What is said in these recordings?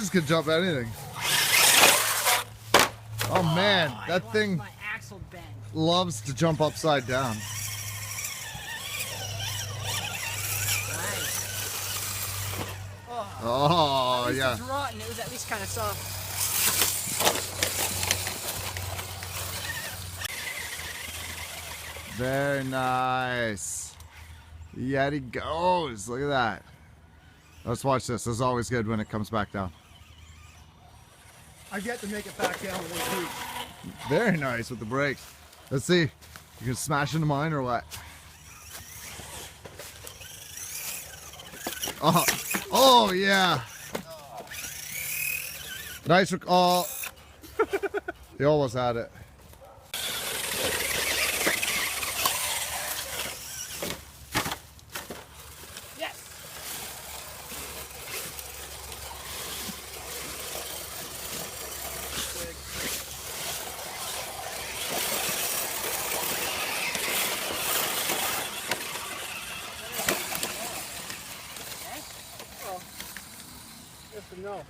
guys can jump anything. Oh man, that thing my axle bend. loves to jump upside down. Nice. Oh, At least yeah. it's rotten. It was at least kind of soft. Very nice. Yeti goes. Look at that. Let's watch this. This is always good when it comes back down. I've yet to make it back down with those boots. Very nice with the brakes. Let's see. You can smash into mine or what? Oh, oh yeah. Nice. Oh, you almost had it. Yes and no.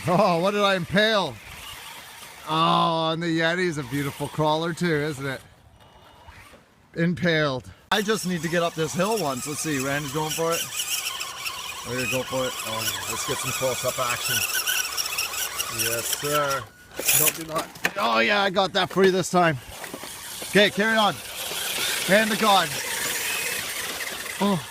Oh, what did I impale? Oh, and the Yeti's a beautiful crawler too, isn't it? Impaled. I just need to get up this hill once. Let's see, Randy's going for it. We're gonna go for it. Oh, yeah. Let's get some close-up action. Yes, sir. Don't do not. Oh, yeah, I got that for you this time. Okay, carry on. Hand to God. Oh,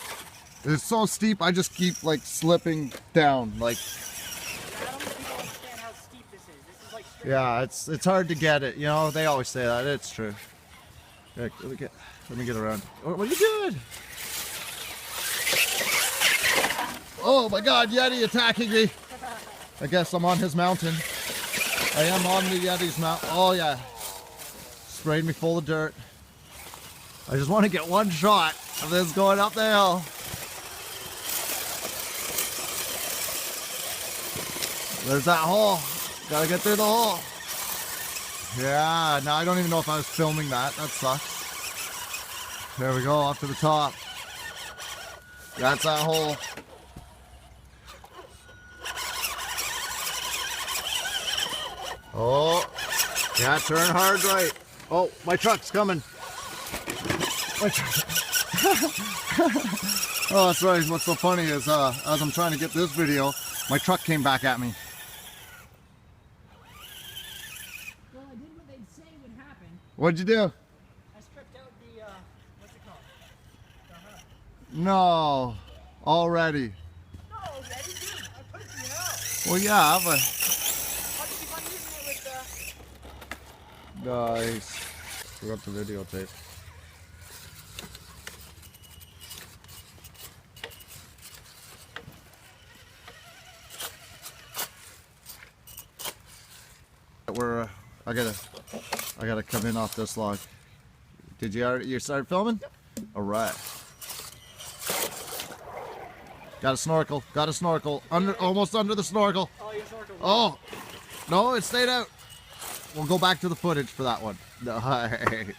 it's so steep. I just keep like slipping down. Like, I don't think people understand how steep this is. This is like straight. yeah, it's hard to get it. You know, they always say that. It's true. Okay, let me get around. Oh, what are you doing? Oh my God, Yeti attacking me. I guess I'm on his mountain. I am on the Yeti's mountain. Oh yeah. Sprayed me full of dirt. I just want to get one shot of this going up the hill. There's that hole. Gotta get through the hole. Yeah, now I don't even know if I was filming that. That sucks. There we go, up to the top. That's that hole. Oh, yeah, turn hard right. Oh, my truck's coming. My truck. Oh, that's right. What's so funny is as I'm trying to get this video, my truck came back at me. Well, I did what they'd say would happen. What'd you do? I stripped out the, what's it called? The hub. No, already. No, Daddy, dude, I put it in the house. Well, yeah, but How did you keep on using it with the... nice. Forgot the videotape. I gotta come in off this log. Did you start filming? Yep. All right. Got a snorkel. Got a snorkel. Almost under the snorkel. Oh, your snorkel. Oh, no, it stayed out. We'll go back to the footage for that one. Nice.